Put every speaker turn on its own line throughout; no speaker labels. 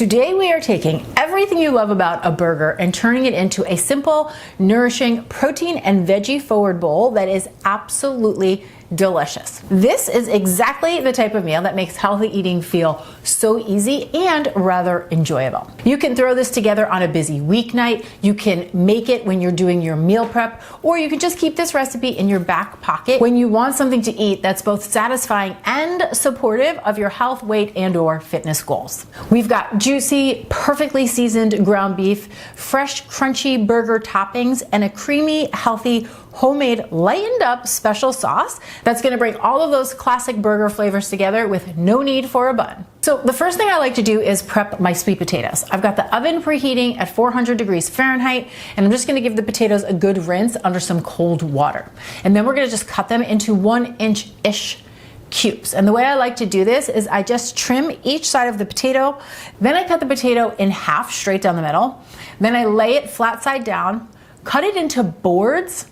Today we are taking everything you love about a burger and turning it into a simple, nourishing, protein and veggie forward bowl that is absolutely delicious. This is exactly the type of meal that makes healthy eating feel so easy and rather enjoyable. You can throw this together on a busy weeknight, you can make it when you're doing your meal prep, or you can just keep this recipe in your back pocket when you want something to eat that's both satisfying and supportive of your health, weight, and or fitness goals. We've got juicy, perfectly seasoned ground beef, fresh, crunchy burger toppings, and a creamy, healthy, homemade, lightened up special sauce that's gonna bring all of those classic burger flavors together with no need for a bun. So the first thing I like to do is prep my sweet potatoes. I've got the oven preheating at 400 degrees Fahrenheit, and I'm just gonna give the potatoes a good rinse under some cold water. And then we're gonna just cut them into 1-inch-ish cubes. And the way I like to do this is I just trim each side of the potato, then I cut the potato in half straight down the middle, then I lay it flat side down, cut it into boards,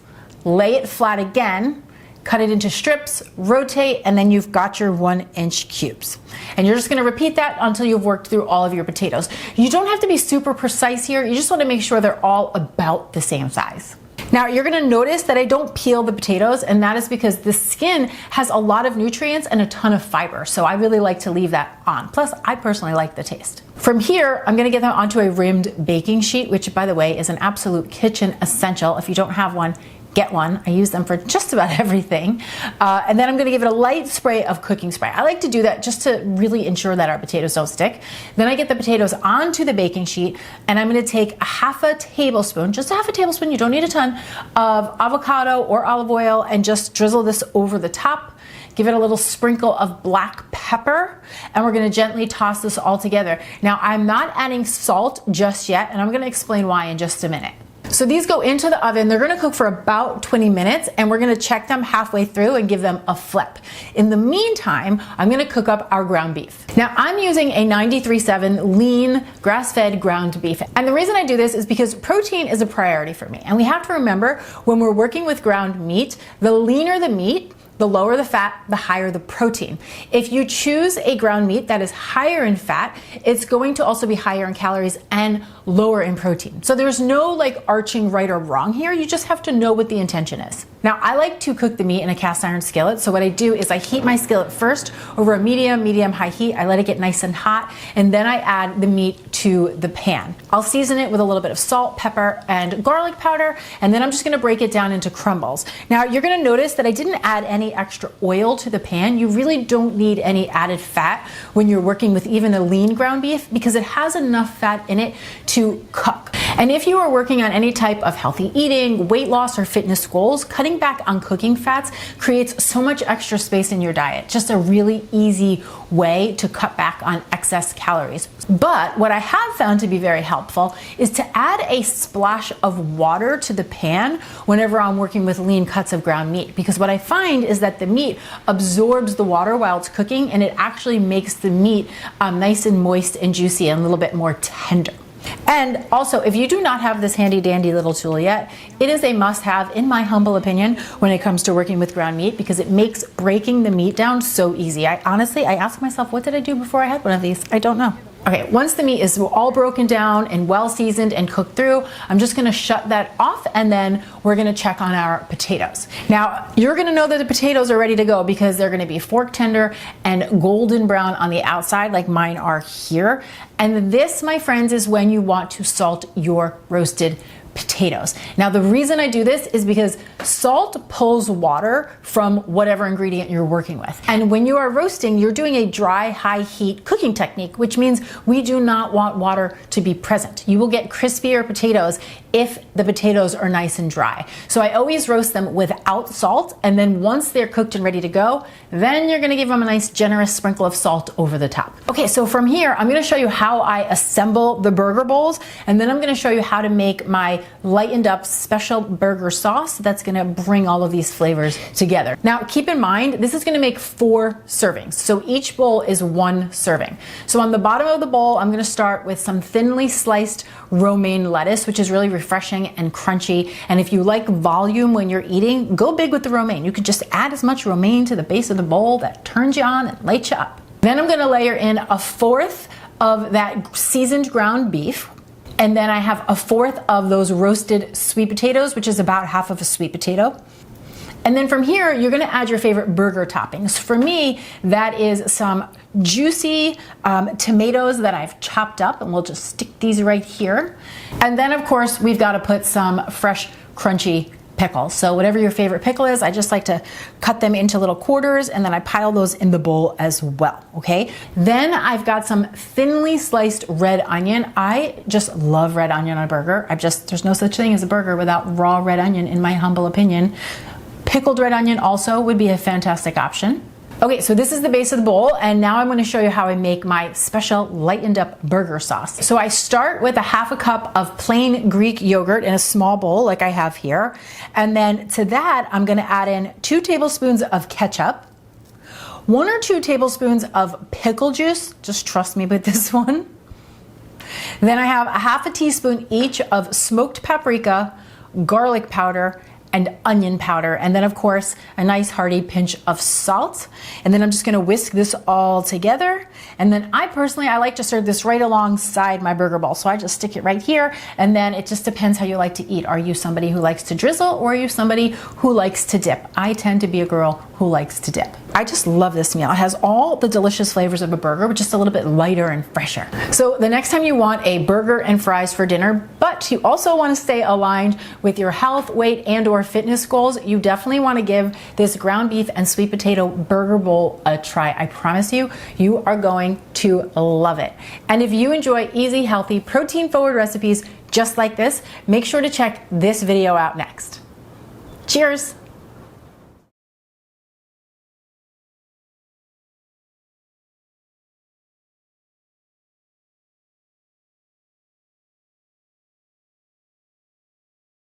lay it flat again, cut it into strips, rotate, and then you've got your 1-inch cubes. And you're just gonna repeat that until you've worked through all of your potatoes. You don't have to be super precise here, you just wanna make sure they're all about the same size. Now you're gonna notice that I don't peel the potatoes, and that is because the skin has a lot of nutrients and a ton of fiber, so I really like to leave that on. Plus, I personally like the taste. From here, I'm gonna get them onto a rimmed baking sheet, which by the way is an absolute kitchen essential. If you don't have one, get one. I use them for just about everything. And then I'm gonna give it a light spray of cooking spray. I like to do that just to really ensure that our potatoes don't stick. Then I get the potatoes onto the baking sheet, and I'm gonna take a half a tablespoon, just a half a tablespoon, you don't need a ton, of avocado or olive oil, and just drizzle this over the top. Give it a little sprinkle of black pepper, and we're gonna gently toss this all together. Now, I'm not adding salt just yet, and I'm gonna explain why in just a minute. So these go into the oven, they're gonna cook for about 20 minutes, and we're gonna check them halfway through and give them a flip. In the meantime, I'm gonna cook up our ground beef. Now I'm using a 93.7 lean grass-fed ground beef. And the reason I do this is because protein is a priority for me. And we have to remember when we're working with ground meat, the leaner the meat, the lower the fat, the higher the protein. If you choose a ground meat that is higher in fat, it's going to also be higher in calories and lower in protein. So there's no like arching right or wrong here. You just have to know what the intention is. Now I like to cook the meat in a cast iron skillet. So what I do is I heat my skillet first over a medium high heat. I let it get nice and hot, and then I add the meat to the pan. I'll season it with a little bit of salt, pepper, and garlic powder, and then I'm just gonna break it down into crumbles. Now you're gonna notice that I didn't add any extra oil to the pan. You really don't need any added fat when you're working with even a lean ground beef, because it has enough fat in it to cook. And if you are working on any type of healthy eating, weight loss, or fitness goals, cutting back on cooking fats creates so much extra space in your diet. Just a really easy way to cut back on excess calories. But what I have found to be very helpful is to add a splash of water to the pan whenever I'm working with lean cuts of ground meat, because what I find is that the meat absorbs the water while it's cooking, and it actually makes the meat nice and moist and juicy and a little bit more tender. And also, if you do not have this handy dandy little tool yet, it is a must-have in my humble opinion when it comes to working with ground meat, because it makes breaking the meat down so easy. I ask myself, what did I do before I had one of these? I don't know. Okay, once the meat is all broken down and well seasoned and cooked through, I'm just gonna shut that off, and then we're gonna check on our potatoes. Now, you're gonna know that the potatoes are ready to go because they're gonna be fork tender and golden brown on the outside like mine are here. And this, my friends, is when you want to salt your roasted potatoes. Now the reason I do this is because salt pulls water from whatever ingredient you're working with. And when you are roasting, you're doing a dry, high heat cooking technique, which means we do not want water to be present. You will get crispier potatoes if the potatoes are nice and dry. So I always roast them without salt, and then once they're cooked and ready to go, then you're gonna give them a nice generous sprinkle of salt over the top. Okay, so from here, I'm gonna show you how I assemble the burger bowls, and then I'm gonna show you how to make my lightened up special burger sauce that's gonna bring all of these flavors together. Now, keep in mind, this is gonna make 4 servings. So each bowl is 1 serving. So on the bottom of the bowl, I'm gonna start with some thinly sliced romaine lettuce, which is really refreshing and crunchy. And if you like volume when you're eating, go big with the romaine. You could just add as much romaine to the base of the bowl that turns you on and lights you up. Then I'm gonna layer in a 1/4 of that seasoned ground beef. And then I have a fourth of those roasted sweet potatoes, which is about half of a sweet potato. And then from here, you're gonna add your favorite burger toppings. For me, that is some juicy tomatoes that I've chopped up, and we'll just stick these right here. And then of course, we've gotta put some fresh, crunchy pickles. So whatever your favorite pickle is, I just like to cut them into little quarters, and then I pile those in the bowl as well, okay? Then I've got some thinly sliced red onion. I just love red onion on a burger. There's no such thing as a burger without raw red onion, in my humble opinion. Pickled red onion also would be a fantastic option. Okay, so this is the base of the bowl, and now I'm going to show you how I make my special lightened up burger sauce. So I start with a half a cup of plain Greek yogurt in a small bowl like I have here. And then to that, I'm going to add in 2 tablespoons of ketchup, 1 or 2 tablespoons of pickle juice. Just trust me with this one. Then I have a half a teaspoon each of smoked paprika, garlic powder, and onion powder, and then of course a nice hearty pinch of salt. And then I'm just gonna whisk this all together. And then I like to serve this right alongside my burger bowl. So I just stick it right here, and then it just depends how you like to eat. Are you somebody who likes to drizzle, or are you somebody who likes to dip? I tend to be a girl who likes to dip. I just love this meal. It has all the delicious flavors of a burger, but just a little bit lighter and fresher. So the next time you want a burger and fries for dinner, but you also want to stay aligned with your health, weight, and or fitness goals, you definitely want to give this ground beef and sweet potato burger bowl a try. I promise you, you are going to love it. And if you enjoy easy, healthy, protein-forward recipes just like this, make sure to check this video out next. Cheers!